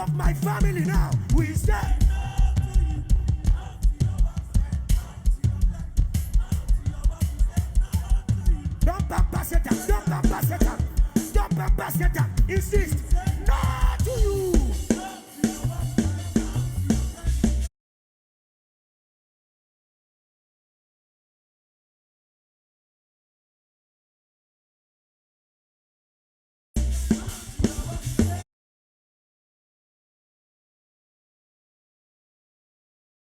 of my family now. We say. Don't pass it up. Don't pass it up. Don't pass it up. Insist. No to you.